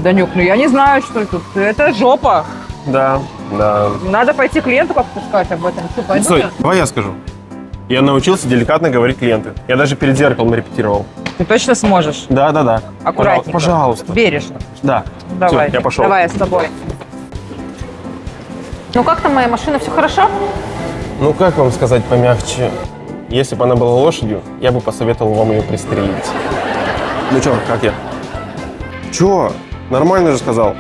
Данюк, ну я не знаю, что тут. Это жопа. Да, да. Надо пойти клиенту как-то сказать об этом. Что, пойду Стой, я? давай я скажу. Я научился деликатно говорить клиенты. Я даже перед зеркалом репетировал. Ты точно сможешь? Да. Аккуратненько. Пожалуйста. Бережно. Да. Давай. Всё, я пошел. Давай, я с тобой. Ну как там моя машина, все хорошо? Ну, как вам сказать помягче? Если бы она была лошадью, я бы посоветовал вам ее пристрелить. Ну чё, как я? Чё? Нормально же сказал.